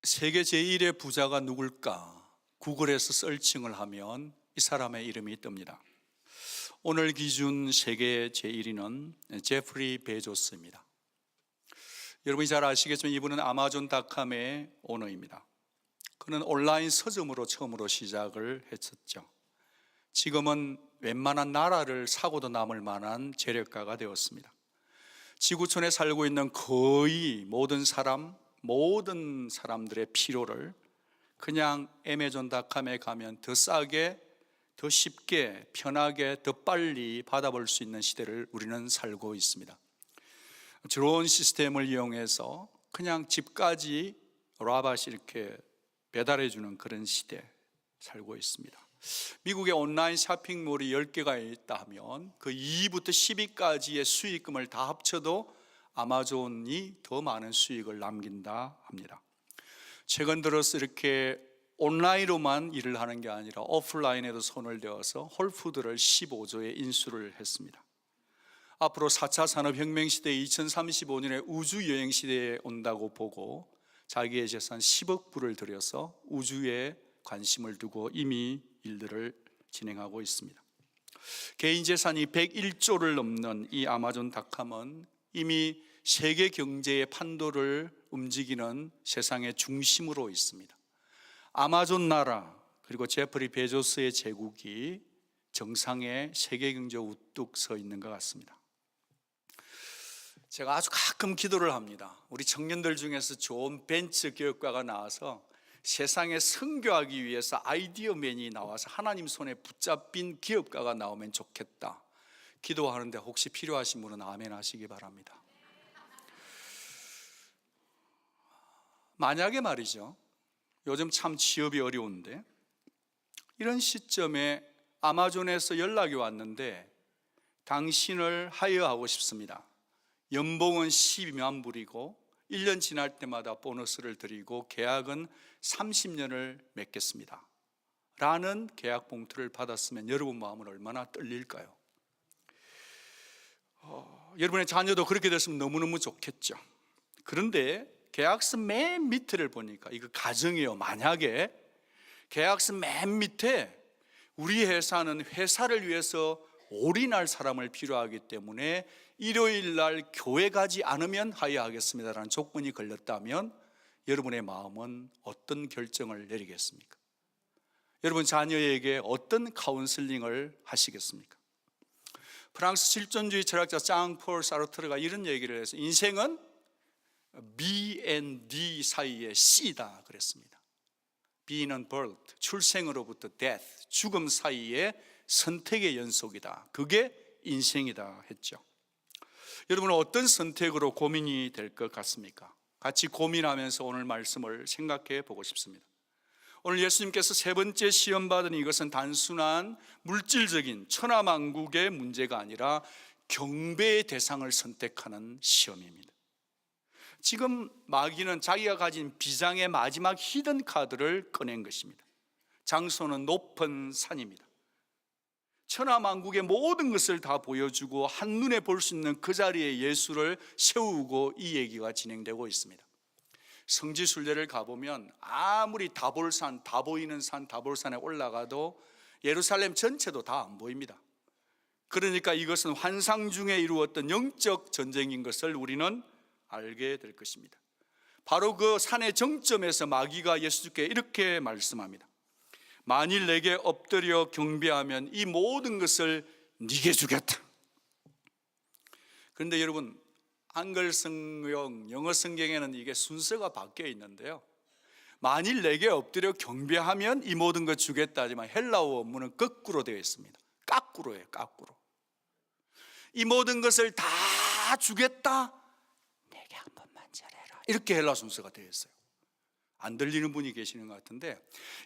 세계 제1의 부자가 누굴까? 구글에서 서칭을 하면 이 사람의 이름이 뜹니다. 오늘 기준 세계 제1위는 제프리 베조스입니다. 여러분이 잘 아시겠지만 이분은 아마존닷컴의 오너입니다. 그는 온라인 서점으로 처음으로 시작을 했었죠. 지금은 웬만한 나라를 사고도 남을 만한 재력가가 되었습니다. 지구촌에 살고 있는 거의 모든 사람들의 필요를 그냥 애매존닷컴에 가면 더 싸게, 더 쉽게, 편하게, 더 빨리 받아볼 수 있는 시대를 우리는 살고 있습니다. 드론 시스템을 이용해서 그냥 집까지 라바시 이렇게 배달해 주는 그런 시대에 살고 있습니다. 미국의 온라인 쇼핑몰이 10개가 있다 하면 그 2부터 10위까지의 수익금을 다 합쳐도 아마존이 더 많은 수익을 남긴다 합니다. 최근 들어서 이렇게 온라인으로만 일을 하는 게 아니라 오프라인에도 손을 대어서 홀푸드를 15조에 인수를 했습니다. 앞으로 4차 산업혁명 시대 2035년에 우주여행 시대에 온다고 보고 자기의 재산 10억 불을 들여서 우주에 관심을 두고 이미 일들을 진행하고 있습니다. 개인 재산이 101조를 넘는 이 아마존닷컴은 이미 세계 경제의 판도를 움직이는 세상의 중심으로 있습니다. 아마존 나라 그리고 제프리 베조스의 제국이 정상에 세계 경제 우뚝 서 있는 것 같습니다. 제가 아주 가끔 기도를 합니다. 우리 청년들 중에서 좋은 벤처 기업가가 나와서 세상에 선교하기 위해서 아이디어맨이 나와서 하나님 손에 붙잡힌 기업가가 나오면 좋겠다 기도하는데, 혹시 필요하신 분은 아멘 하시기 바랍니다. 만약에 말이죠, 요즘 참 취업이 어려운데 이런 시점에 아마존에서 연락이 왔는데 당신을 하이어하고 싶습니다. 연봉은 12만 불이고 1년 지날 때마다 보너스를 드리고 계약은 30년을 맺겠습니다 라는 계약 봉투를 받았으면 여러분 마음은 얼마나 떨릴까요? 여러분의 자녀도 그렇게 됐으면 너무너무 좋겠죠. 그런데 계약서 맨 밑을 보니까, 이거 가정이에요. 만약에 계약서 맨 밑에 우리 회사는 회사를 위해서 올인할 사람을 필요하기 때문에 일요일 날 교회 가지 않으면 하야하겠습니다라는 조건이 걸렸다면 여러분의 마음은 어떤 결정을 내리겠습니까? 여러분 자녀에게 어떤 카운슬링을 하시겠습니까? 프랑스 실존주의 철학자 장-폴 사르트르가 이런 얘기를 해서 인생은 B and D 사이의 C다 그랬습니다. B는 birth, 출생으로부터 death, 죽음 사이의 선택의 연속이다. 그게 인생이다 했죠. 여러분은 어떤 선택으로 고민이 될 것 같습니까? 같이 고민하면서 오늘 말씀을 생각해 보고 싶습니다. 오늘 예수님께서 세 번째 시험 받은 이것은 단순한 물질적인 천하만국의 문제가 아니라 경배의 대상을 선택하는 시험입니다. 지금 마귀는 자기가 가진 비장의 마지막 히든 카드를 꺼낸 것입니다. 장소는 높은 산입니다. 천하만국의 모든 것을 다 보여주고 한눈에 볼 수 있는 그 자리에 예수를 세우고 이 얘기가 진행되고 있습니다. 성지순례를 가보면 아무리 다볼산, 다 보이는 산 다볼산에 올라가도 예루살렘 전체도 다 안 보입니다. 그러니까 이것은 환상 중에 이루었던 영적 전쟁인 것을 우리는 알게 될 것입니다. 바로 그 산의 정점에서 마귀가 예수께 이렇게 말씀합니다. 만일 내게 엎드려 경배하면 이 모든 것을 네게 주겠다. 그런데 여러분, 한글 성경, 영어 성경에는 이게 순서가 바뀌어 있는데요, 만일 내게 엎드려 경배하면 이 모든 것 주겠다 하지만 헬라어 원문은 거꾸로 되어 있습니다. 까꾸로예요. 까꾸로. 이 모든 것을 다 주겠다, 내게 한 번만 잘해라, 이렇게 헬라 순서가 되어 있어요. 안 들리는 분이 계시는 것 같은데,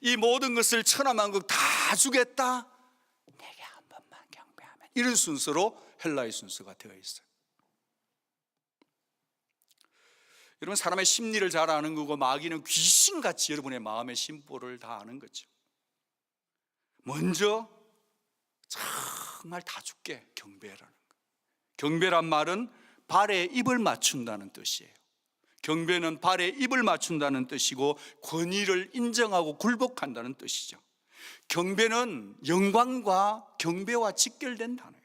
이 모든 것을 천하만국 다 주겠다, 내게 한 번만 경배하면, 이런 순서로 헬라의 순서가 되어 있어요. 여러분, 사람의 심리를 잘 아는 거고 마귀는 귀신같이 여러분의 마음의 심보를 다 아는 거죠. 먼저 정말 다 줄게 경배라는 거. 경배란 말은 발에 입을 맞춘다는 뜻이에요. 경배는 발에 입을 맞춘다는 뜻이고 권위를 인정하고 굴복한다는 뜻이죠. 경배는 영광과 경배와 직결된 단어예요.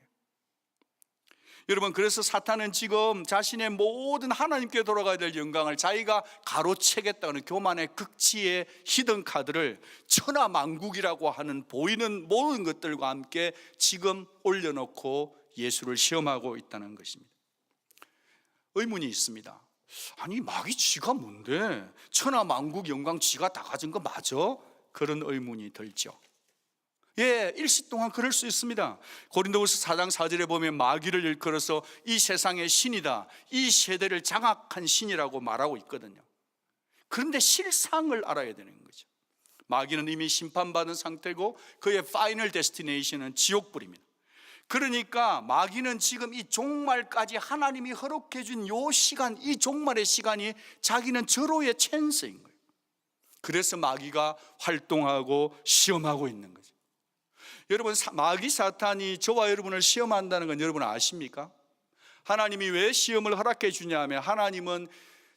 여러분, 그래서 사탄은 지금 자신의 모든 하나님께 돌아가야 될 영광을 자기가 가로채겠다는 교만의 극치의 히든 카드를 천하만국이라고 하는 보이는 모든 것들과 함께 지금 올려놓고 예수를 시험하고 있다는 것입니다. 의문이 있습니다. 아니, 마귀 지가 뭔데 천하만국 영광 지가 다 가진 거 맞아? 그런 의문이 들죠. 예, 일시 동안 그럴 수 있습니다. 고린도후서 4장 4절에 보면 마귀를 일컬어서 이 세상의 신이다, 이 세대를 장악한 신이라고 말하고 있거든요. 그런데 실상을 알아야 되는 거죠. 마귀는 이미 심판받은 상태고 그의 파이널 데스티네이션은 지옥불입니다. 그러니까 마귀는 지금 이 종말까지 하나님이 허락해 준 이 시간, 이 종말의 시간이 자기는 절호의 찬스인 거예요. 그래서 마귀가 활동하고 시험하고 있는 거죠. 여러분, 마귀 사탄이 저와 여러분을 시험한다는 건 여러분 아십니까? 하나님이 왜 시험을 허락해 주냐면 하나님은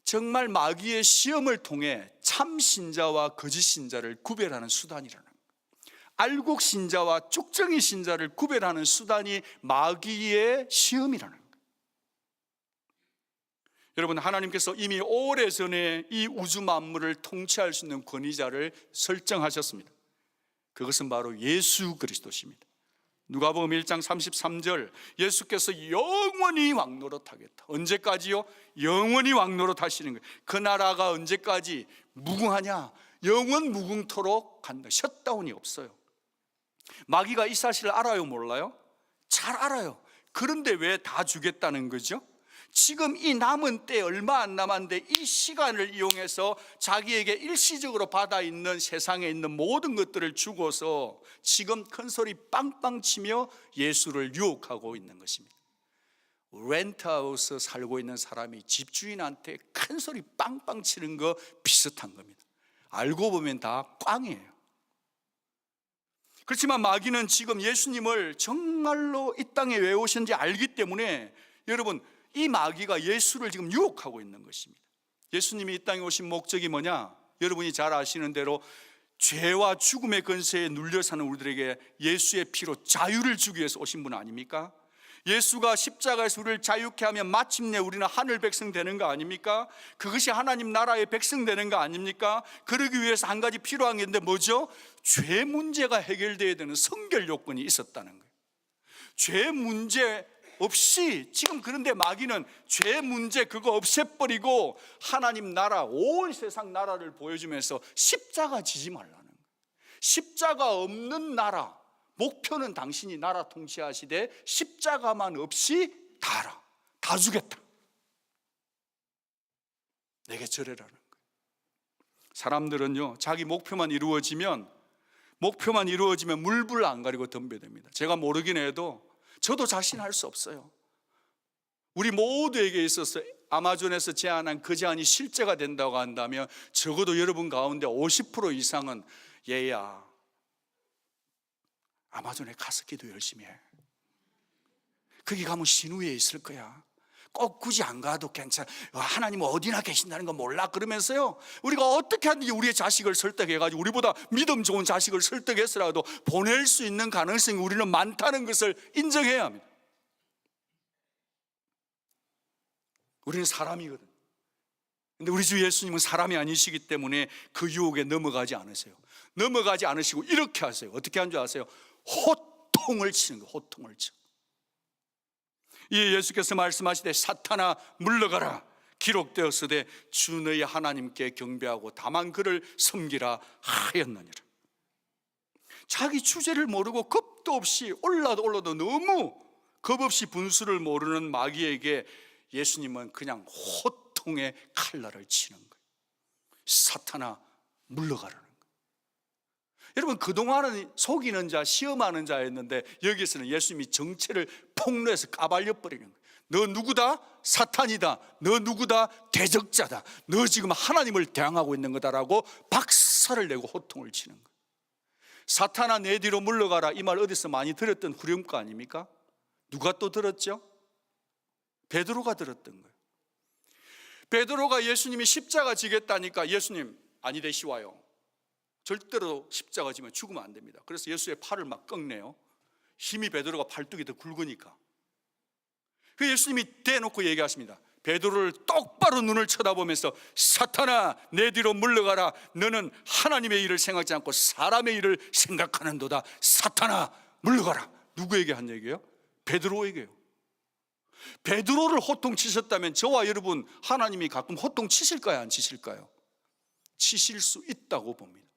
정말 마귀의 시험을 통해 참 신자와 거짓 신자를 구별하는 수단이라는 거예요. 알곡 신자와 쭉정이 신자를 구별하는 수단이 마귀의 시험이라는 거예요. 여러분, 하나님께서 이미 오래전에 이 우주 만물을 통치할 수 있는 권위자를 설정하셨습니다. 그것은 바로 예수 그리스도십니다. 누가복음 1장 33절, 예수께서 영원히 왕노릇하겠다. 언제까지요? 영원히 왕노릇하시는 거예요. 그 나라가 언제까지 무궁하냐? 영원 무궁토록 간다. 셧다운이 없어요. 마귀가 이 사실을 알아요, 몰라요? 잘 알아요. 그런데 왜 다 주겠다는 거죠? 지금 이 남은 때 얼마 안 남았는데 이 시간을 이용해서 자기에게 일시적으로 받아 있는 세상에 있는 모든 것들을 주고서 지금 큰 소리 빵빵 치며 예수를 유혹하고 있는 것입니다. 렌트하우스 살고 있는 사람이 집주인한테 큰 소리 빵빵 치는 거 비슷한 겁니다. 알고 보면 다 꽝이에요. 그렇지만 마귀는 지금 예수님을 정말로 이 땅에 왜 오셨는지 알기 때문에 여러분, 이 마귀가 예수를 지금 유혹하고 있는 것입니다. 예수님이 이 땅에 오신 목적이 뭐냐? 여러분이 잘 아시는 대로 죄와 죽음의 권세에 눌려 사는 우리들에게 예수의 피로 자유를 주기 위해서 오신 분 아닙니까? 예수가 십자가에서 우리를 자유케 하면 마침내 우리는 하늘 백성 되는 거 아닙니까? 그것이 하나님 나라의 백성 되는 거 아닙니까? 그러기 위해서 한 가지 필요한 게 있는데 뭐죠? 죄 문제가 해결돼야 되는 성결 요건이 있었다는 거예요. 죄 문제 없이 지금, 그런데 마귀는 죄 문제 그거 없애버리고 하나님 나라, 온 세상 나라를 보여주면서 십자가 지지 말라는 거예요. 십자가 없는 나라, 목표는 당신이 나라 통치하시되 십자가만 없이 다 알아, 다 주겠다, 내게 절해라는 거예요. 사람들은요, 자기 목표만 이루어지면 물불 안 가리고 덤벼듭니다. 제가 모르긴 해도 저도 자신할 수 없어요. 우리 모두에게 있어서 아마존에서 제안한 그 제안이 실제가 된다고 한다면 적어도 여러분 가운데 50% 이상은 얘야, 아마존에 가서 기도 열심히 해. 거기 가면 신우에 있을 거야. 꼭 굳이 안 가도 괜찮아. 하나님은 어디나 계신다는 거 몰라. 그러면서요, 우리가 어떻게 하든지 우리의 자식을 설득해가지고 우리보다 믿음 좋은 자식을 설득해서라도 보낼 수 있는 가능성이 우리는 많다는 것을 인정해야 합니다. 우리는 사람이거든. 근데 우리 주 예수님은 사람이 아니시기 때문에 그 유혹에 넘어가지 않으세요. 넘어가지 않으시고 이렇게 하세요. 어떻게 한 줄 아세요? 호통을 치는 거예요. 호통을 쳐. 이 예수께서 말씀하시되 사탄아 물러가라, 기록되었으되 주 너희 하나님께 경배하고 다만 그를 섬기라 하였느니라. 자기 주제를 모르고 겁도 없이 올라도 너무 겁 없이 분수를 모르는 마귀에게 예수님은 그냥 호통의 칼날을 치는 거예요. 사탄아 물러가라는 거예요. 여러분, 그동안은 속이는 자, 시험하는 자였는데 여기서는 예수님이 정체를 폭로해서 까발려 버리는 거예요. 너 누구다? 사탄이다. 너 누구다? 대적자다. 너 지금 하나님을 대항하고 있는 거다라고 박살을 내고 호통을 치는 거예요. 사탄아 내 뒤로 물러가라, 이 말 어디서 많이 들었던 후렴구 아닙니까? 누가 또 들었죠? 베드로가 들었던 거예요. 베드로가 예수님이 십자가 지겠다니까 예수님 아니 되시와요. 절대로 십자가 지면 죽으면 안 됩니다. 그래서 예수의 팔을 막 꺾네요. 힘이 베드로가 팔뚝이 더 굵으니까. 그 예수님이 대놓고 얘기하십니다. 베드로를 똑바로 눈을 쳐다보면서 사탄아 내 뒤로 물러가라. 너는 하나님의 일을 생각하지 않고 사람의 일을 생각하는도다. 사탄아 물러가라. 누구에게 한 얘기예요? 베드로에게요. 베드로를 호통치셨다면 저와 여러분 하나님이 가끔 호통치실까요? 안 치실까요? 치실 수 있다고 봅니다.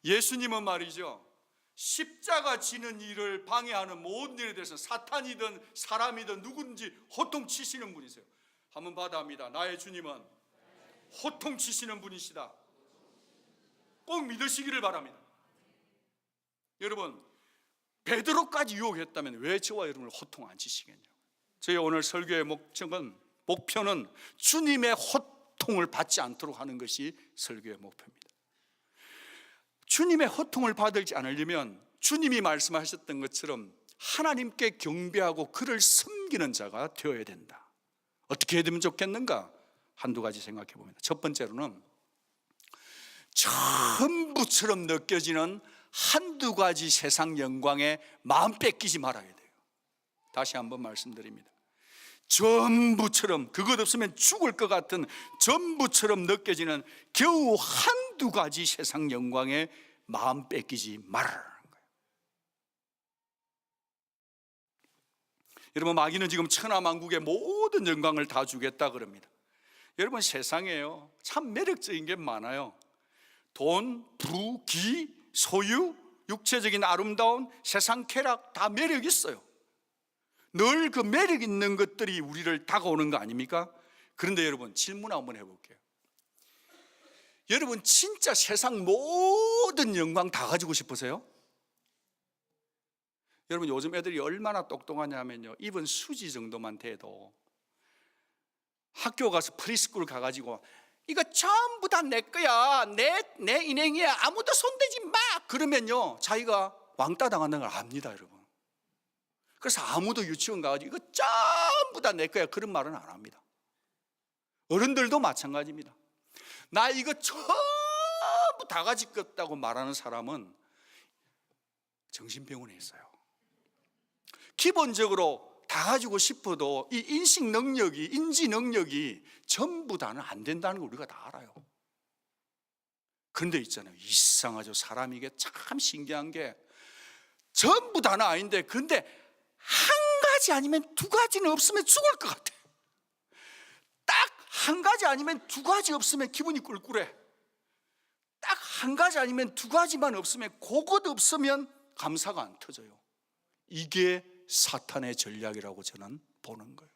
예수님은 말이죠, 십자가 지는 일을 방해하는 모든 일에 대해서 사탄이든 사람이든 누군지 호통치시는 분이세요. 한번 받아합니다. 나의 주님은 호통치시는 분이시다. 꼭 믿으시기를 바랍니다. 여러분, 베드로까지 유혹했다면 왜 저와 여러분을 호통 안 치시겠냐고. 저희 오늘 설교의 목표는 주님의 호통을 받지 않도록 하는 것이 설교의 목표입니다. 주님의 호통을 받지 않으려면 주님이 말씀하셨던 것처럼 하나님께 경배하고 그를 섬기는 자가 되어야 된다. 어떻게 해야 되면 좋겠는가? 한두 가지 생각해 봅니다. 첫 번째로는 전부처럼 느껴지는 한두 가지 세상 영광에 마음 뺏기지 말아야 돼요. 다시 한번 말씀드립니다. 전부처럼, 그것 없으면 죽을 것 같은 전부처럼 느껴지는 겨우 한두 가지 세상 영광에 마음 뺏기지 말아라는 거예요. 여러분, 마귀는 지금 천하만국의 모든 영광을 다 주겠다 그럽니다. 여러분, 세상에요 참 매력적인 게 많아요. 돈, 부, 기, 소유, 육체적인 아름다운 세상 쾌락 다 매력 있어요. 늘 그 매력 있는 것들이 우리를 다가오는 거 아닙니까? 그런데 여러분, 질문 한번 해볼게요. 여러분, 진짜 세상 모든 영광 다 가지고 싶으세요? 여러분, 요즘 애들이 얼마나 똑똑하냐면요, 입은 수지 정도만 돼도 학교 가서 프리스쿨 가가지고 이거 전부 다 내 거야, 내 인생이야, 아무도 손대지 마 그러면요 자기가 왕따 당하는 걸 압니다. 여러분, 그래서 아무도 유치원 가가지고 이거 전부 다 내 거야 그런 말은 안 합니다. 어른들도 마찬가지입니다. 나 이거 전부 다 가지겠다고 말하는 사람은 정신병원에 있어요. 기본적으로 다 가지고 싶어도 이 인식 능력이, 인지 능력이 전부 다는 안 된다는 걸 우리가 다 알아요. 그런데 있잖아요, 이상하죠. 사람이 이게 참 신기한 게 전부 다는 아닌데 근데 한 가지 아니면 두 가지는 없으면 죽을 것 같아. 딱 한 가지 아니면 두 가지 없으면 기분이 꿀꿀해. 딱 한 가지 아니면 두 가지만 없으면 그것 없으면 감사가 안 터져요. 이게 사탄의 전략이라고 저는 보는 거예요.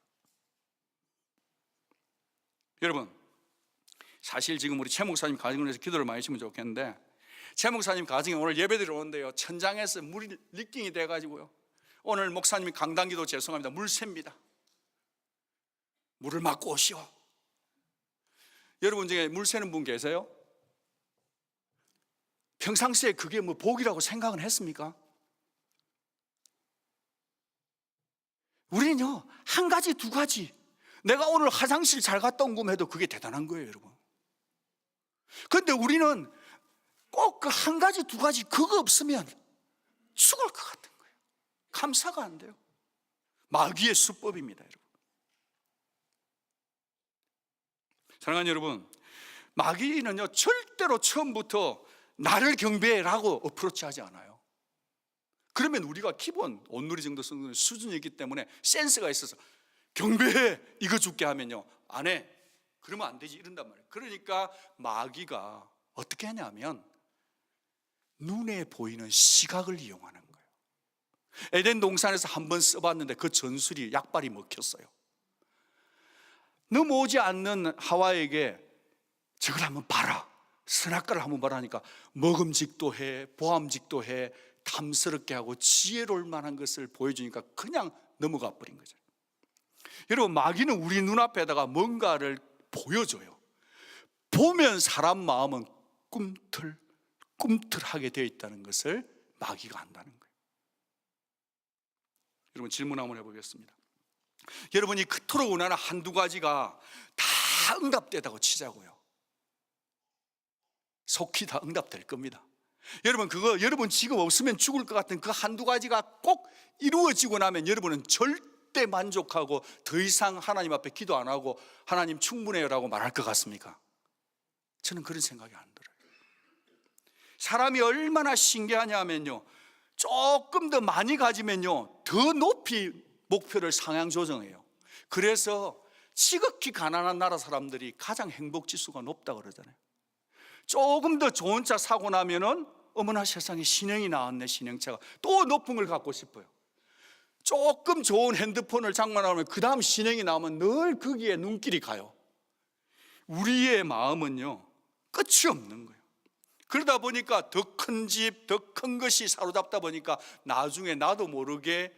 여러분, 사실 지금 우리 최 목사님 가정을 위해서 기도를 많이 했으면 좋겠는데, 최 목사님 가정에 오늘 예배드리러 오는데요, 천장에서 물이 리킹이 돼가지고요, 오늘 목사님이 강단기도 죄송합니다, 물 셉니다. 물을 맞고 오시오. 여러분 중에 물 새는 분 계세요? 평상시에 그게 뭐 복이라고 생각은 했습니까? 우리는요, 한 가지 두 가지, 내가 오늘 화장실 잘 갔다 온 것만 해도 그게 대단한 거예요. 여러분, 그런데 우리는 꼭 그 한 가지 두 가지 그거 없으면 죽을 것 같은 거예요. 감사가 안 돼요. 마귀의 수법입니다. 여러분, 사랑하는 여러분, 마귀는요 절대로 처음부터 나를 경배라고 어프로치하지 않아요. 그러면 우리가 기본 온누리 정도 쓰는 수준이 있기 때문에 센스가 있어서 경배해 이거 줄게 하면요 안 해. 그러면 안 되지 이런단 말이에요. 그러니까 마귀가 어떻게 하냐면 눈에 보이는 시각을 이용하는 거예요. 에덴 동산에서 한번 써봤는데 그 전술이 약발이 먹혔어요. 넘어오지 않는 하와에게 저걸 한번 봐라, 선악과를 한번 봐라 하니까 먹음직도 해, 보암직도 해, 탐스럽게 하고 지혜로울 만한 것을 보여주니까 그냥 넘어가 버린 거죠. 여러분, 마귀는 우리 눈앞에다가 뭔가를 보여줘요. 보면 사람 마음은 꿈틀하게 되어 있다는 것을 마귀가 안다는 거예요. 여러분, 질문 한번 해보겠습니다. 여러분이 그토록 원하는 한두 가지가 다 다 응답되다고 치자고요. 속히 다 응답될 겁니다. 여러분, 그거 여러분 지금 없으면 죽을 것 같은 그 한두 가지가 꼭 이루어지고 나면 여러분은 절대 만족하고 더 이상 하나님 앞에 기도 안 하고 하나님 충분해요라고 말할 것 같습니까? 저는 그런 생각이 안 들어요. 사람이 얼마나 신기하냐 하면요, 조금 더 많이 가지면요 더 높이 목표를 상향 조정해요. 그래서 지극히 가난한 나라 사람들이 가장 행복 지수가 높다고 그러잖아요. 조금 더 좋은 차 사고 나면은 어머나 세상에 신형이 나왔네, 신형차가. 또 높은 걸 갖고 싶어요. 조금 좋은 핸드폰을 장만하면 그 다음 신형이 나오면 늘 거기에 눈길이 가요. 우리의 마음은요 끝이 없는 거예요. 그러다 보니까 더 큰 집, 더 큰 것이 사로잡다 보니까 나중에 나도 모르게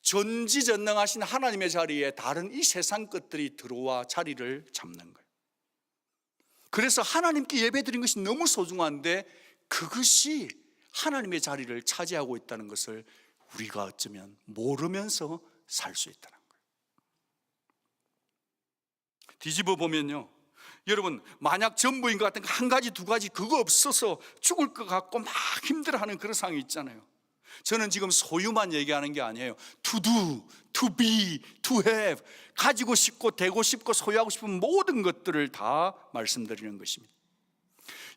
전지전능하신 하나님의 자리에 다른 이 세상 것들이 들어와 자리를 잡는 거예요. 그래서 하나님께 예배드린 것이 너무 소중한데 그것이 하나님의 자리를 차지하고 있다는 것을 우리가 어쩌면 모르면서 살 수 있다는 거예요. 뒤집어 보면요, 여러분 만약 전부인 것 같은 한 가지 두 가지 그거 없어서 죽을 것 같고 막 힘들어하는 그런 상황이 있잖아요. 저는 지금 소유만 얘기하는 게 아니에요. To do, to be, to have, 가지고 싶고 되고 싶고 소유하고 싶은 모든 것들을 다 말씀드리는 것입니다.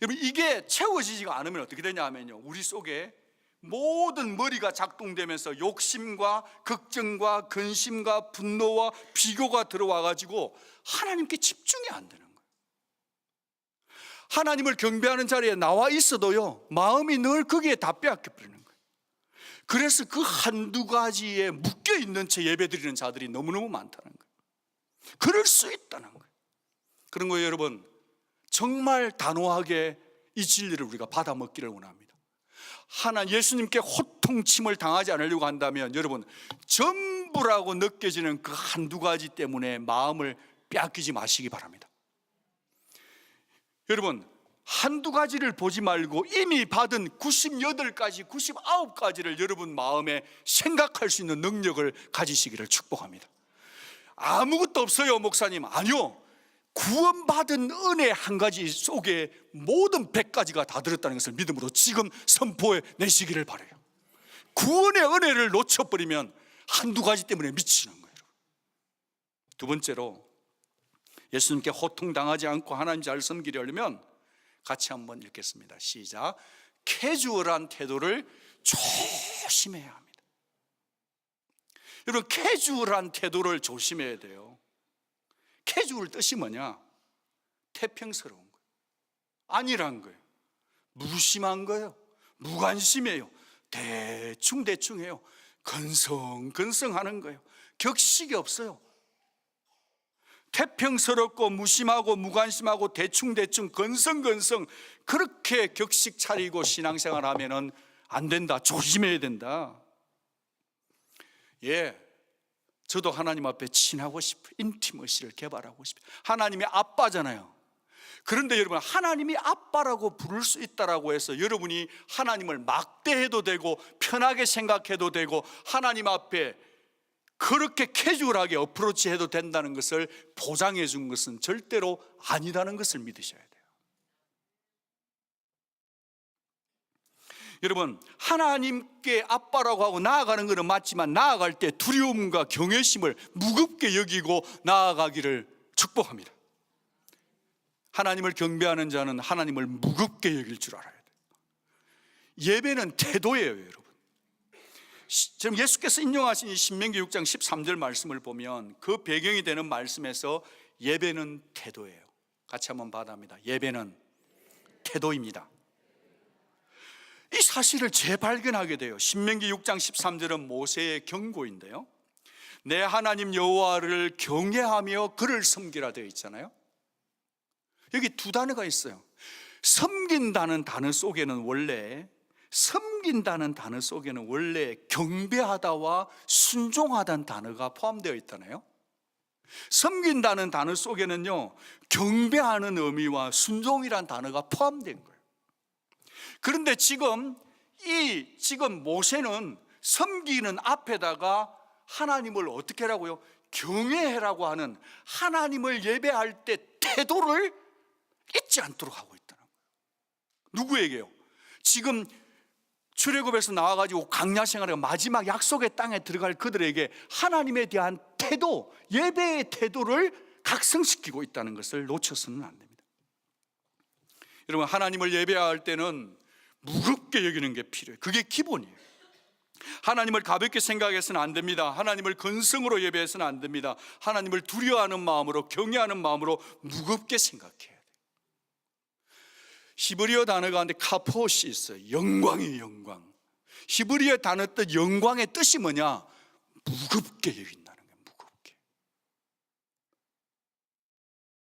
여러분, 이게 채워지지가 않으면 어떻게 되냐면요, 우리 속에 모든 머리가 작동되면서 욕심과 걱정과 근심과 분노와 비교가 들어와 가지고 하나님께 집중이 안 되는 거예요. 하나님을 경배하는 자리에 나와 있어도요 마음이 늘 거기에 다 빼앗겨 버리는 거예요. 그래서 그 한두 가지에 묶여 있는 채 예배드리는 자들이 너무너무 많다는 거예요. 그럴 수 있다는 거예요. 그런 거예요. 여러분, 정말 단호하게 이 진리를 우리가 받아 먹기를 원합니다. 예수님께 호통침을 당하지 않으려고 한다면 여러분, 전부라고 느껴지는 그 한두 가지 때문에 마음을 빼앗기지 마시기 바랍니다. 여러분, 한두 가지를 보지 말고 이미 받은 98가지, 99가지를 여러분 마음에 생각할 수 있는 능력을 가지시기를 축복합니다. 아무것도 없어요, 목사님. 아니요, 구원받은 은혜 한 가지 속에 모든 100가지가 다 들었다는 것을 믿음으로 지금 선포해 내시기를 바라요. 구원의 은혜를 놓쳐버리면 한두 가지 때문에 미치는 거예요. 두 번째로, 예수님께 호통당하지 않고 하나님 잘 섬기려면 같이 한번 읽겠습니다. 시작. 캐주얼한 태도를 조심해야 합니다. 여러분, 캐주얼한 태도를 조심해야 돼요. 캐주얼 뜻이 뭐냐? 태평스러운 거예요. 아니란 거예요. 무심한 거예요. 무관심해요. 대충해요. 건성건성하는 거예요. 격식이 없어요. 태평스럽고 무심하고 무관심하고 대충 건성건성 그렇게 격식 차리고 신앙생활 하면은 안 된다. 조심해야 된다. 예, 저도 하나님 앞에 친하고 싶어요. 인티머시를 개발하고 싶어요. 하나님이 아빠잖아요. 그런데 여러분, 하나님이 아빠라고 부를 수 있다라고 해서 여러분이 하나님을 막대해도 되고 편하게 생각해도 되고 하나님 앞에 그렇게 캐주얼하게 어프로치해도 된다는 것을 보장해 준 것은 절대로 아니라는 것을 믿으셔야 돼요. 여러분, 하나님께 아빠라고 하고 나아가는 것은 맞지만 나아갈 때 두려움과 경외심을 무겁게 여기고 나아가기를 축복합니다. 하나님을 경배하는 자는 하나님을 무겁게 여길 줄 알아야 돼요. 예배는 태도예요, 여러분. 지금 예수께서 인용하신 이 신명기 6장 13절 말씀을 보면 그 배경이 되는 말씀에서 예배는 태도예요. 같이 한번 받아합니다. 예배는 태도입니다. 이 사실을 재발견하게 돼요. 신명기 6장 13절은 모세의 경고인데요, 내 하나님 여호와를 경외하며 그를 섬기라 되어 있잖아요. 여기 두 단어가 있어요. 섬긴다는 단어 속에는 원래 경배하다와 순종하다는 단어가 포함되어 있잖아요. 섬긴다는 단어 속에는요, 경배하는 의미와 순종이라는 단어가 포함된 거예요. 그런데 지금 모세는 섬기는 앞에다가 하나님을 어떻게 하라고요? 경외해라고 하는, 하나님을 예배할 때 태도를 잊지 않도록 하고 있다는 거예요. 누구에게요? 지금 출애굽에서 나와가지고 광야 생활의 마지막 약속의 땅에 들어갈 그들에게 하나님에 대한 태도, 예배의 태도를 각성시키고 있다는 것을 놓쳐서는 안 됩니다. 여러분, 하나님을 예배할 때는 무겁게 여기는 게 필요해요. 그게 기본이에요. 하나님을 가볍게 생각해서는 안 됩니다. 하나님을 근성으로 예배해서는 안 됩니다. 하나님을 두려워하는 마음으로, 경외하는 마음으로 무겁게 생각해야 돼요. 히브리어 단어 가운데 카포시 있어요. 영광이에요, 영광. 히브리어 단어 뜻 영광의 뜻이 뭐냐? 무겁게 여긴다는 거예요. 무겁게.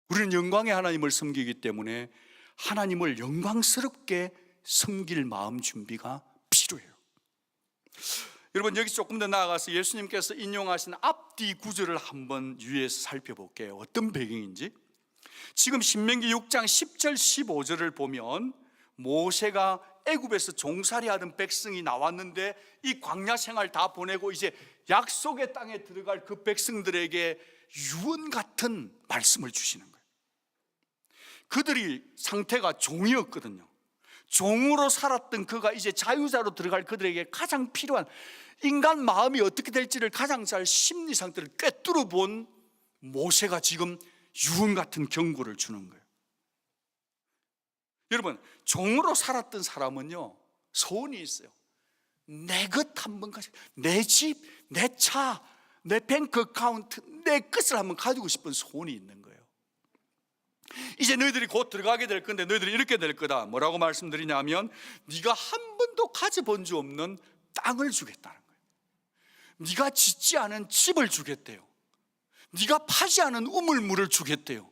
우리는 영광의 하나님을 섬기기 때문에 하나님을 영광스럽게 섬길 마음 준비가 필요해요. 여러분, 여기 조금 더 나아가서 예수님께서 인용하신 앞뒤 구절을 한번 유의해서 살펴볼게요. 어떤 배경인지. 지금 신명기 6장 10절 15절을 보면 모세가 애굽에서 종살이하던 백성이 나왔는데 이 광야 생활 다 보내고 이제 약속의 땅에 들어갈 그 백성들에게 유언 같은 말씀을 주시는 거예요. 그들이 상태가 종이었거든요. 종으로 살았던 그가 이제 자유자로 들어갈 그들에게 가장 필요한, 인간 마음이 어떻게 될지를 가장 잘 심리 상태를 꿰뚫어 본 모세가 지금 유언 같은 경고를 주는 거예요. 여러분, 종으로 살았던 사람은요, 소원이 있어요. 내 것 한번 가지고, 내 집, 내 차, 내 뱅크 어카운트, 내 것을 한번 가지고 싶은 소원이 있는 거예요. 이제 너희들이 곧 들어가게 될 건데 너희들이 이렇게 될 거다. 뭐라고 말씀드리냐면, 네가 한 번도 가져본 적 없는 땅을 주겠다는 거예요. 네가 짓지 않은 집을 주겠대요. 네가 파지 않은 우물물을 주겠대요.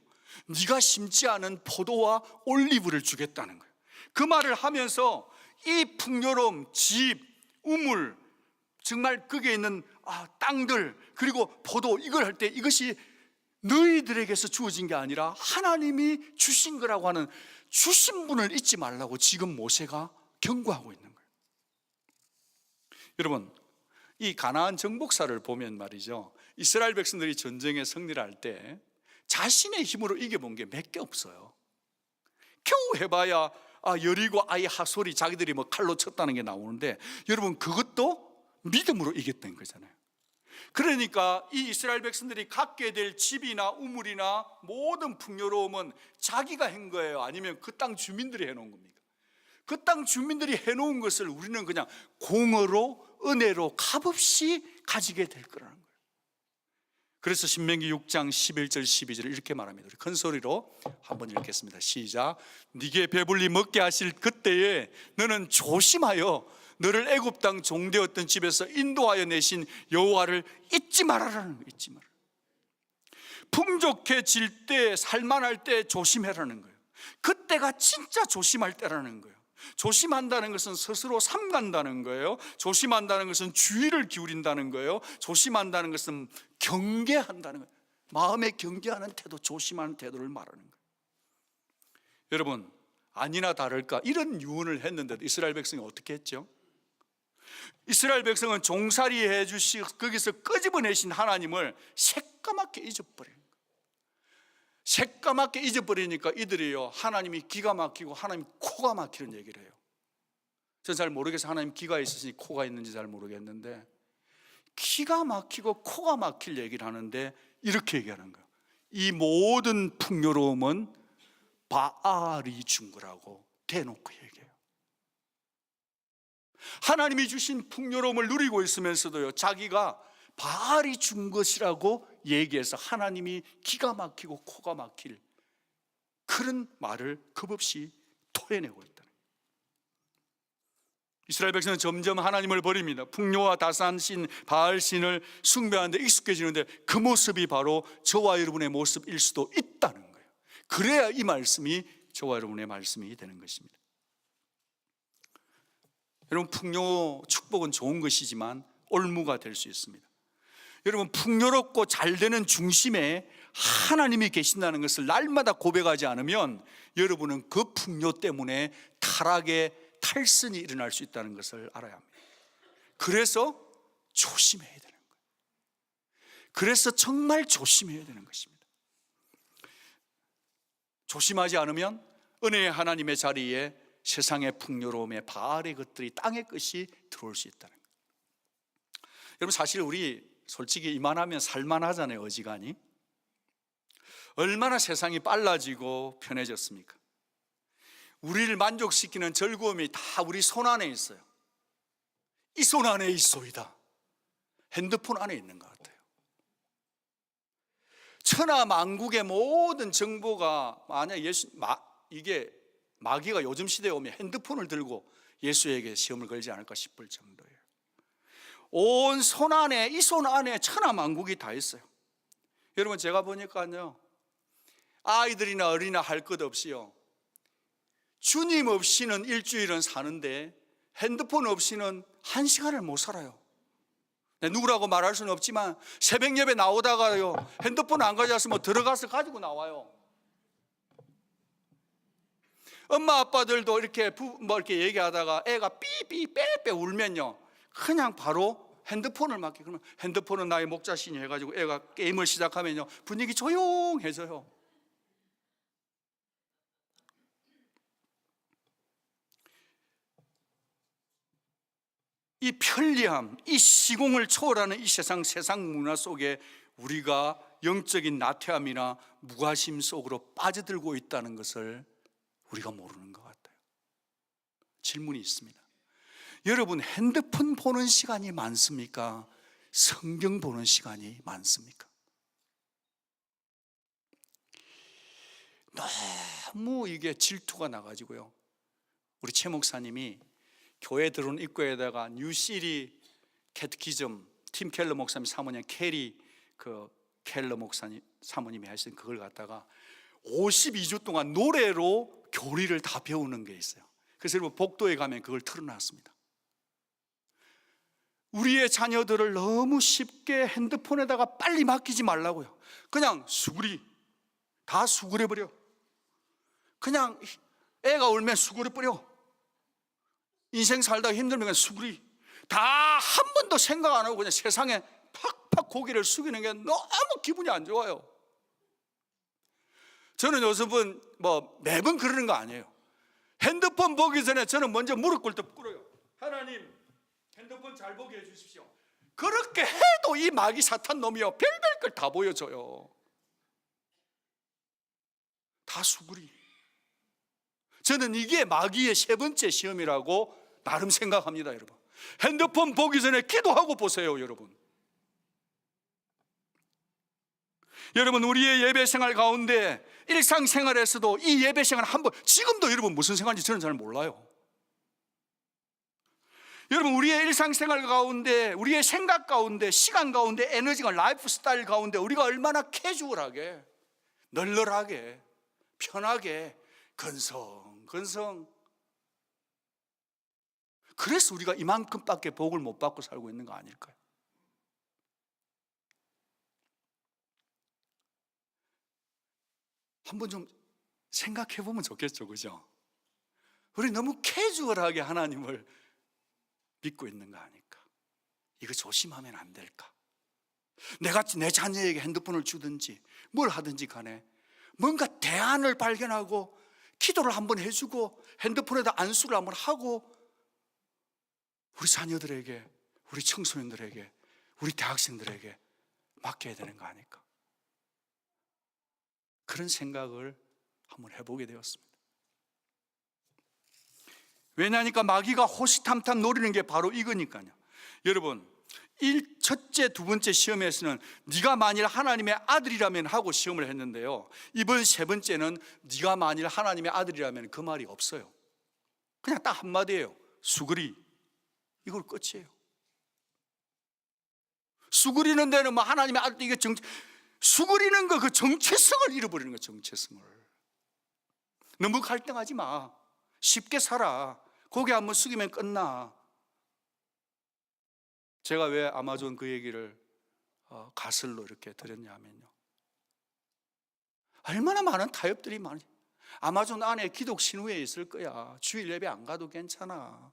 네가 심지 않은 포도와 올리브를 주겠다는 거예요. 그 말을 하면서 이 풍요로움, 집, 우물, 정말 거기에 있는 땅들, 그리고 포도, 이걸 할 때 이것이 너희들에게서 주어진 게 아니라 하나님이 주신 거라고 하는 주신 분을 잊지 말라고 지금 모세가 경고하고 있는 거예요. 여러분, 이 가나안 정복사를 보면 말이죠, 이스라엘 백성들이 전쟁에 승리를 할 때 자신의 힘으로 이겨본 게 몇 개 없어요. 겨우 해봐야 여리고 아이 하솔이 자기들이 뭐 칼로 쳤다는 게 나오는데, 여러분, 그것도 믿음으로 이겼던 거잖아요. 그러니까 이 이스라엘 백성들이 갖게 될 집이나 우물이나 모든 풍요로움은 자기가 한 거예요? 아니면 그 땅 주민들이 해놓은 겁니까? 그 땅 주민들이 해놓은 것을 우리는 그냥 공어로, 은혜로 값없이 가지게 될 거라는 거예요. 그래서 신명기 6장 11절 12절을 이렇게 말합니다. 우리 큰 소리로 한번 읽겠습니다. 시작. 네게 배불리 먹게 하실 그때에 너는 조심하여 너를 애굽 땅 종되었던 집에서 인도하여 내신 여호와를 잊지 말아라는 거예요. 잊지 마라. 풍족해질 때, 살만할 때 조심해라는 거예요. 그때가 진짜 조심할 때라는 거예요. 조심한다는 것은 스스로 삼간다는 거예요. 조심한다는 것은 주의를 기울인다는 거예요. 조심한다는 것은 경계한다는 거예요. 마음에 경계하는 태도, 조심하는 태도를 말하는 거예요. 여러분, 아니나 다를까 이런 유언을 했는데도 이스라엘 백성이 어떻게 했죠? 이스라엘 백성은 종살이 해주시고 거기서 끄집어내신 하나님을 새까맣게 잊어버려요. 새까맣게 잊어버리니까 이들이요, 하나님이 기가 막히고 하나님 코가 막히는 얘기를 해요. 전 잘 모르겠어요. 하나님 기가 있으시니 코가 있는지 잘 모르겠는데, 기가 막히고 코가 막힐 얘기를 하는데 이렇게 얘기하는 거예요. 이 모든 풍요로움은 바알이 준 거라고 대놓고 얘기해요. 하나님이 주신 풍요로움을 누리고 있으면서도요, 자기가 바알이 준 것이라고 얘기해서 하나님이 기가 막히고 코가 막힐 그런 말을 겁없이 토해내고 있다는 거예요. 이스라엘 백성은 점점 하나님을 버립니다. 풍요와 다산신, 바알신을 숭배하는데 익숙해지는데 그 모습이 바로 저와 여러분의 모습일 수도 있다는 거예요. 그래야 이 말씀이 저와 여러분의 말씀이 되는 것입니다. 여러분, 풍요, 축복은 좋은 것이지만 올무가 될 수 있습니다. 여러분, 풍요롭고 잘 되는 중심에 하나님이 계신다는 것을 날마다 고백하지 않으면 여러분은 그 풍요 때문에 타락의 탈선이 일어날 수 있다는 것을 알아야 합니다. 그래서 조심해야 되는 거예요. 그래서 정말 조심해야 되는 것입니다. 조심하지 않으면 은혜의 하나님의 자리에 세상의 풍요로움에 바알의 것들이, 땅의 것이 들어올 수 있다는 거예요. 여러분, 사실 우리 솔직히 이만하면 살만하잖아요. 어지간히. 얼마나 세상이 빨라지고 편해졌습니까? 우리를 만족시키는 즐거움이 다 우리 손 안에 있어요. 이 손 안에 있소이다. 핸드폰 안에 있는 것 같아요. 천하 만국의 모든 정보가, 만약 이게 마귀가 요즘 시대에 오면 핸드폰을 들고 예수에게 시험을 걸지 않을까 싶을 정도예요. 온 손 안에, 이 손 안에 천하 만국이 다 있어요. 여러분, 제가 보니까요, 아이들이나 어린이나 할 것 없이요, 주님 없이는 일주일은 사는데 핸드폰 없이는 한 시간을 못 살아요. 누구라고 말할 수는 없지만 새벽 예배 나오다가요, 핸드폰 안 가져왔으면 들어가서 가지고 나와요. 엄마 아빠들도 이렇게 이렇게 얘기하다가 애가 삐삐 빼빼 울면요, 그냥 바로 핸드폰을 맡게. 그러면 핸드폰은 나의 목자신이 해가지고 애가 게임을 시작하면요, 분위기 조용해져요. 이 편리함, 이 시공을 초월하는 이 세상 문화 속에 우리가 영적인 나태함이나 무관심 속으로 빠져들고 있다는 것을 우리가 모르는 것 같아요. 질문이 있습니다. 여러분, 핸드폰 보는 시간이 많습니까? 성경 보는 시간이 많습니까? 너무 이게 질투가 나가지고요, 우리 최 목사님이 교회 들어온 입구에다가 뉴시리 캐티키즘, 팀 켈러 목사님 사모님 캐리 켈러 목사님 사모님이 하신 그걸 갖다가 52주 동안 노래로 교리를 다 배우는 게 있어요. 그래서 여러분, 복도에 가면 그걸 틀어놨습니다. 우리의 자녀들을 너무 쉽게 핸드폰에다가 빨리 맡기지 말라고요. 그냥 다 수그려버려. 그냥 애가 울면 수그려버려. 인생 살다가 힘들면 그냥 수그리. 다 한 번도 생각 안 하고 그냥 세상에 팍팍 고개를 숙이는 게 너무 기분이 안 좋아요. 저는 요즘은 매번 그러는 거 아니에요. 핸드폰 보기 전에 저는 먼저 무릎 꿇듯 꿇어요. 하나님, 핸드폰 잘 보게 해주십시오. 그렇게 해도 이 마귀 사탄 놈이요, 별별 걸 다 보여줘요. 다 수그리. 저는 이게 마귀의 세 번째 시험이라고 나름 생각합니다. 여러분, 핸드폰 보기 전에 기도하고 보세요. 여러분, 우리의 예배 생활 가운데, 일상생활에서도 이 예배 생활 한번, 지금도 여러분 무슨 생활인지 저는 잘 몰라요. 여러분, 우리의 일상생활 가운데, 우리의 생각 가운데, 시간 가운데, 에너지가, 라이프 스타일 가운데 우리가 얼마나 캐주얼하게, 널널하게, 편하게, 건성. 그래서 우리가 이만큼밖에 복을 못 받고 살고 있는 거 아닐까요? 한번 좀 생각해 보면 좋겠죠, 그죠? 우리 너무 캐주얼하게 하나님을 믿고 있는 거 아닐까? 이거 조심하면 안 될까? 내가 내 자녀에게 핸드폰을 주든지 뭘 하든지 간에 뭔가 대안을 발견하고 기도를 한번 해주고 핸드폰에다 안수를 한번 하고 우리 자녀들에게, 우리 청소년들에게, 우리 대학생들에게 맡겨야 되는 거 아닐까? 그런 생각을 한번 해보게 되었습니다. 왜냐하니까 마귀가 호시탐탐 노리는 게 바로 이거니까요. 여러분, 첫째, 두 번째 시험에서는 네가 만일 하나님의 아들이라면 하고 시험을 했는데요, 이번 세 번째는 네가 만일 하나님의 아들이라면 그 말이 없어요. 그냥 딱 한마디예요. 수그리. 이걸 끝이에요. 수그리는 데는 하나님의 아들, 이게 수그리는 거, 그 정체성을 잃어버리는 거예요. 정체성을. 너무 갈등하지 마. 쉽게 살아. 고개 한번 숙이면 끝나. 제가 왜 아마존 그 얘기를 가설로 이렇게 드렸냐면요, 얼마나 많은 타협들이 많이. 아마존 안에 기독 신우에 있을 거야. 주일 예배 안 가도 괜찮아.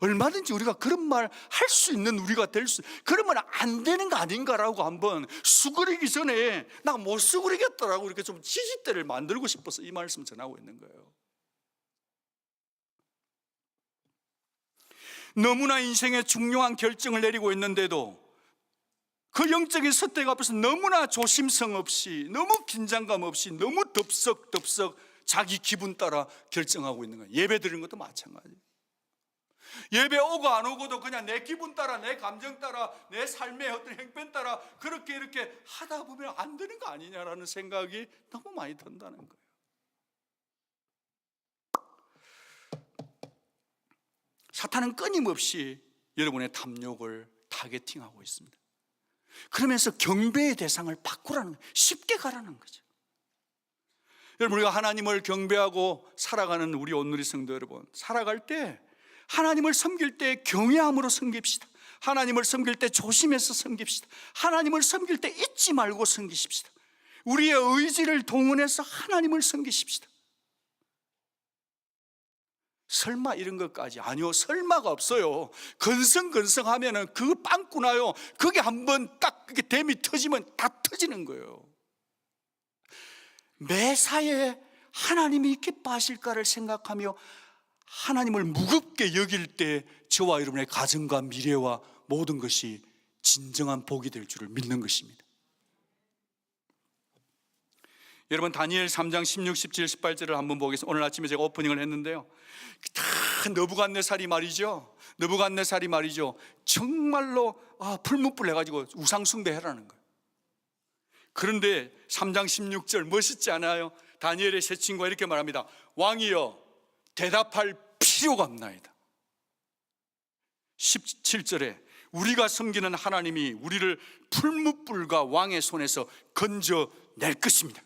얼마든지 우리가 그런 말 할 수 있는 우리가 될 수, 그러면 안 되는 거 아닌가라고 한번 수그리기 전에 나 못 수그리겠더라고 이렇게 좀 지지대를 만들고 싶어서 이 말씀 전하고 있는 거예요. 너무나 인생의 중요한 결정을 내리고 있는데도 그 영적인 선택 앞에서 너무나 조심성 없이, 너무 긴장감 없이, 너무 덥석덥석 자기 기분 따라 결정하고 있는 거예요. 예배 드리는 것도 마찬가지예요. 예배 오고 안 오고도 그냥 내 기분 따라, 내 감정 따라, 내 삶의 어떤 행편 따라 그렇게 이렇게 하다 보면 안 되는 거 아니냐라는 생각이 너무 많이 든다는 거예요. 사탄은 끊임없이 여러분의 탐욕을 타겟팅하고 있습니다. 그러면서 경배의 대상을 바꾸라는 거예요. 쉽게 가라는 거죠. 여러분, 우리가 하나님을 경배하고 살아가는 우리 온누리 성도 여러분, 살아갈 때 하나님을 섬길 때 경외함으로 섬깁시다. 하나님을 섬길 때 조심해서 섬깁시다. 하나님을 섬길 때 잊지 말고 섬기십시다. 우리의 의지를 동원해서 하나님을 섬기십시다. 설마 이런 것까지? 아니요, 설마가 없어요. 건성건성하면은 그 빵꾸나요. 그게 한번 딱 그게 댐이 터지면 다 터지는 거예요. 매사에 하나님이 기뻐하실까를 생각하며 하나님을 무겁게 여길 때 저와 여러분의 가정과 미래와 모든 것이 진정한 복이 될 줄을 믿는 것입니다. 여러분, 다니엘 3장 16, 17, 18절을 한번 보겠습니다. 오늘 아침에 제가 오프닝을 했는데요, 다 느부갓네살이 말이죠, 느부갓네살이 말이죠, 정말로 풀무불 해가지고 우상 숭배해라는 거예요. 그런데 3장 16절 멋있지 않아요? 다니엘의 세 친구가 이렇게 말합니다. 왕이여, 대답할 필요가 없나이다. 17절에 우리가 섬기는 하나님이 우리를 풀무불과 왕의 손에서 건져낼 것입니다.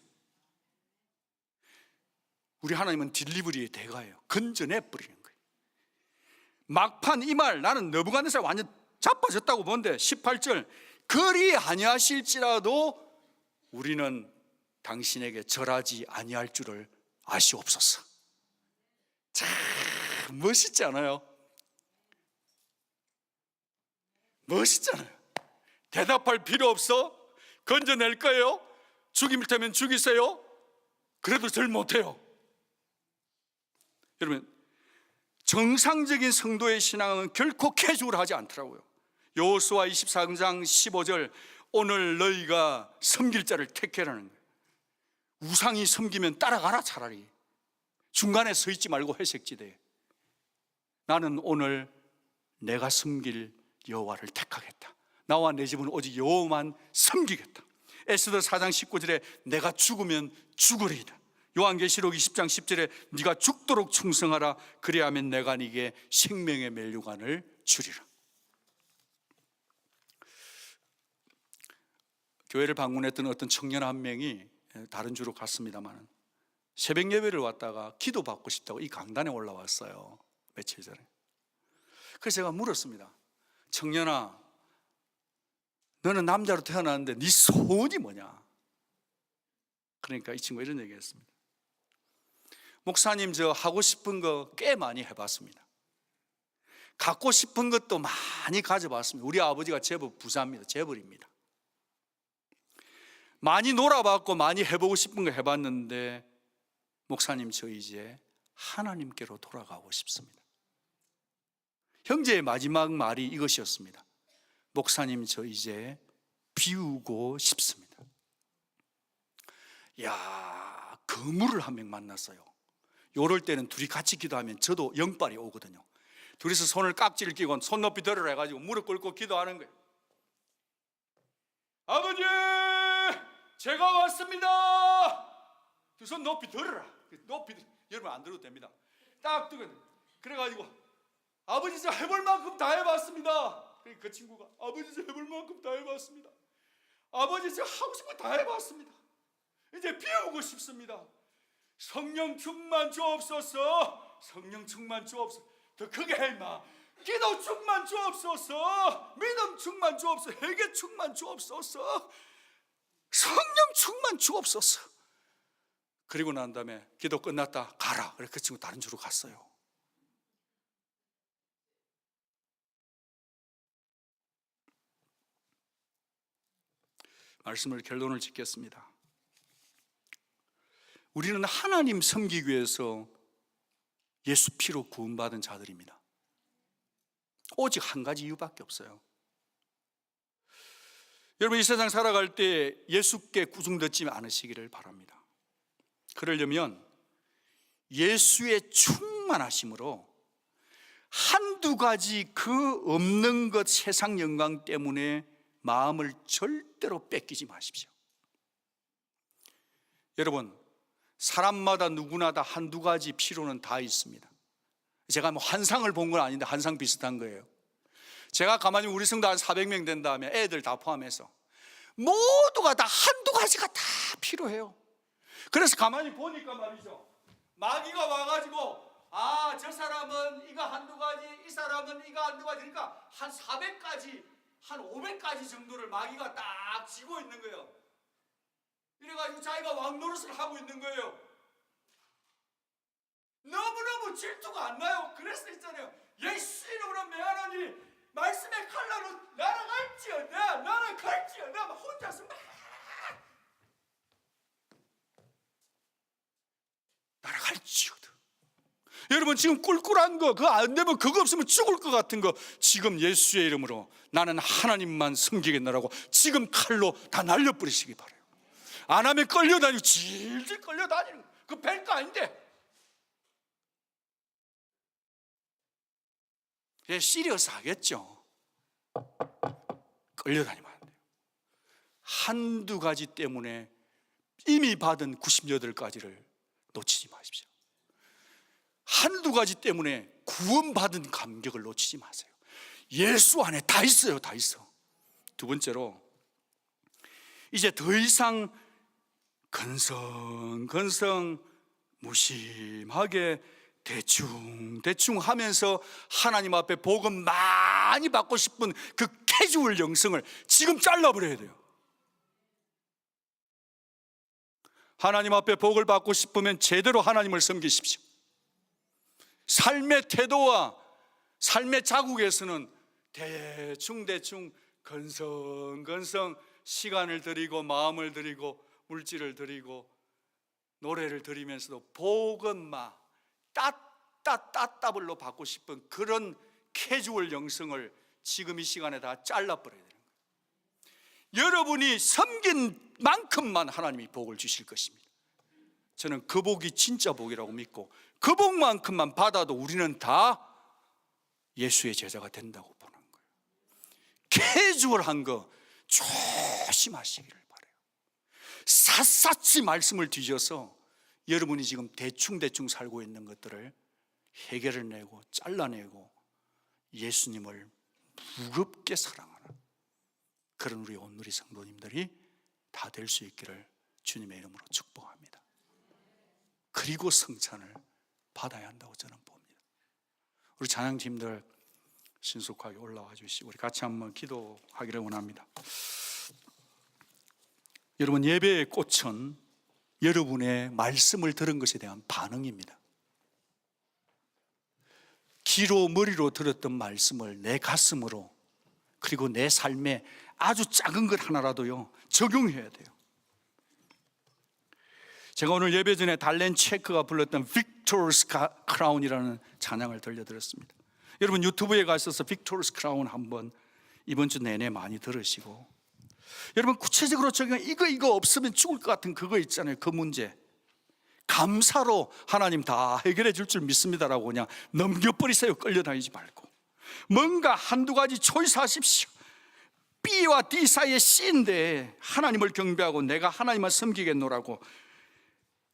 우리 하나님은 딜리버리의 대가예요. 건져내버리는 거예요. 막판 이 말, 나는 느부갓네살 완전 자빠졌다고 보는데 18절, 그리 아니하실지라도 우리는 당신에게 절하지 아니할 줄을 아시옵소서. 참 멋있지 않아요? 멋있잖아요. 대답할 필요 없어. 건져낼 거예요. 죽임을 테면 죽이세요. 그래도 절 못해요. 여러분, 정상적인 성도의 신앙은 결코 캐주얼하지 않더라고요. 여호수아 24장 15절, 오늘 너희가 섬길 자를 택해라는 거예요. 우상이 섬기면 따라가라. 차라리 중간에 서 있지 말고 회색지대에, 나는 오늘 내가 섬길 여호와를 택하겠다. 나와 내 집은 오직 여호와만 섬기겠다. 에스더 4장 19절에 내가 죽으면 죽으리이다. 요한계시록 20장 10절에 네가 죽도록 충성하라. 그리하면 내가 네게 생명의 멸류관을 주리라. 교회를 방문했던 어떤 청년 한 명이 다른 주로 갔습니다만 새벽 예배를 왔다가 기도받고 싶다고 이 강단에 올라왔어요. 며칠 전에. 그래서 제가 물었습니다. 청년아, 너는 남자로 태어났는데 네 소원이 뭐냐? 그러니까 이 친구가 이런 얘기했습니다. 목사님, 저 하고 싶은 거 꽤 많이 해봤습니다. 갖고 싶은 것도 많이 가져봤습니다. 우리 아버지가 제법 부자입니다. 재벌입니다. 많이 놀아봤고 많이 해보고 싶은 거 해봤는데 목사님, 저 이제 하나님께로 돌아가고 싶습니다. 형제의 마지막 말이 이것이었습니다. 목사님, 저 이제 비우고 싶습니다. 야, 거물을 한 명 만났어요. 요럴 때는 둘이 같이 기도하면 저도 영빨이 오거든요. 둘이서 손을 깍지를 끼고 손 높이 들으라 해가지고 무릎 꿇고 기도하는 거예요. 아버지, 제가 왔습니다. 두 손 높이 들으라. 높이 들으라. 여러분 안 들어도 됩니다. 딱 뜨거든. 그래가지고 아버지, 저 해볼 만큼 다 해봤습니다. 그 친구가 아버지, 저 해볼 만큼 다 해봤습니다. 아버지, 저 하고 싶은 거 다 해봤습니다. 이제 비우고 싶습니다. 성령 충만 주옵소서. 성령 충만 주옵소서. 더 크게 해 임마. 기도 충만 주옵소서. 믿음 충만 주옵소서. 회개 충만 주옵소서. 성령 충만 주옵소서. 그리고 난 다음에 기도 끝났다 가라. 그래 그 친구 다른 주로 갔어요. 말씀을 결론을 짓겠습니다. 우리는 하나님 섬기기 위해서 예수 피로 구원받은 자들입니다. 오직 한 가지 이유밖에 없어요. 여러분, 이 세상 살아갈 때 예수께 구중듣지 않으시기를 바랍니다. 그러려면 예수의 충만하심으로 한두 가지 그 없는 것 세상 영광 때문에 마음을 절대로 뺏기지 마십시오. 여러분, 사람마다 누구나 다 한두 가지 필요는 다 있습니다. 제가 뭐 환상을 본 건 아닌데 환상 비슷한 거예요. 제가 가만히 우리 성도 한 400명 된 다음에 애들 다 포함해서 모두가 다 한두 가지가 다 필요해요. 그래서 가만히 보니까 말이죠, 마귀가 와가지고 저 사람은 이거 한두 가지, 이 사람은 이거 한두 가지, 그러니까 한 400가지, 한 500가지 정도를 마귀가 딱 쥐고 있는 거예요. 이래가지고 자기가 왕노릇을 하고 있는 거예요. 너무너무 질투가 안 나요. 그래서 있잖아요, 예수 이름으로 매하노니 말씀의 칼날로 날아갈지어다, 날아갈지어다, 막 혼자서 막 날아갈지어다. 여러분, 지금 꿀꿀한 거, 그거 안 되면, 그거 없으면 죽을 것 같은 거, 지금 예수의 이름으로 나는 하나님만 섬기겠노라고 지금 칼로 다 날려버리시기 바라요. 안 하면 끌려다니고 질질 끌려다니는 거, 그거 별거 아닌데. 예, 시리어스 하겠죠. 끌려다니면 안 돼요. 한두 가지 때문에 이미 받은 98가지를 놓치지 마십시오. 한두 가지 때문에 구원받은 감격을 놓치지 마세요. 예수 안에 다 있어요. 다 있어. 두 번째로, 이제 더 이상 건성건성 무심하게 대충 하면서 하나님 앞에 복음 많이 받고 싶은 그 캐주얼 영성을 지금 잘라버려야 돼요. 하나님 앞에 복을 받고 싶으면 제대로 하나님을 섬기십시오. 삶의 태도와 삶의 자국에서는 대충 건성건성 시간을 들이고 마음을 들이고 물질을 들이고 노래를 들이면서도 복음만 따따블로 받고 싶은 그런 캐주얼 영성을 지금 이 시간에 다 잘라버려야 되는 거예요. 여러분이 섬긴 만큼만 하나님이 복을 주실 것입니다. 저는 그 복이 진짜 복이라고 믿고, 그 복만큼만 받아도 우리는 다 예수의 제자가 된다고 보는 거예요. 캐주얼한 거 조심하시기를 바라요. 샅샅이 말씀을 뒤져서 여러분이 지금 대충 살고 있는 것들을 해결해내고 잘라내고 예수님을 무겁게 사랑하는 그런 우리 온누리 성도님들이 다 될 수 있기를 주님의 이름으로 축복합니다. 그리고 성찬을 받아야 한다고 저는 봅니다. 우리 찬양팀들 신속하게 올라와 주시고 우리 같이 한번 기도하기를 원합니다. 여러분, 예배의 꽃은 여러분의 말씀을 들은 것에 대한 반응입니다. 귀로 머리로 들었던 말씀을 내 가슴으로, 그리고 내 삶에 아주 작은 것 하나라도요 적용해야 돼요. 제가 오늘 예배 전에 달렌 체크가 불렀던 Victor's Crown이라는 찬양을 들려드렸습니다. 여러분, 유튜브에 가셔서 Victor's Crown 한번 이번 주 내내 많이 들으시고, 여러분 구체적으로 적용, 이거 없으면 죽을 것 같은 그거 있잖아요. 그 문제 감사로 하나님 다 해결해 줄 줄 믿습니다라고 그냥 넘겨버리세요. 끌려다니지 말고 뭔가 한두 가지 초이스하십시오. B와 D 사이의 C인데 하나님을 경배하고 내가 하나님을 섬기겠노라고,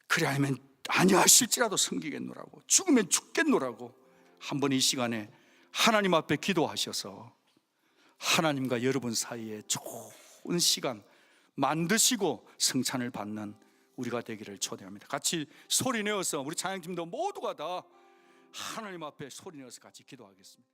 그래 아니면 아니하실지라도 섬기겠노라고, 죽으면 죽겠노라고 한번 이 시간에 하나님 앞에 기도하셔서 하나님과 여러분 사이에 좋은 시간 만드시고 성찬을 받는 우리가 되기를 초대합니다. 같이 소리 내어서 우리 찬양팀도 모두가 다 하나님 앞에 소리 내어서 같이 기도하겠습니다.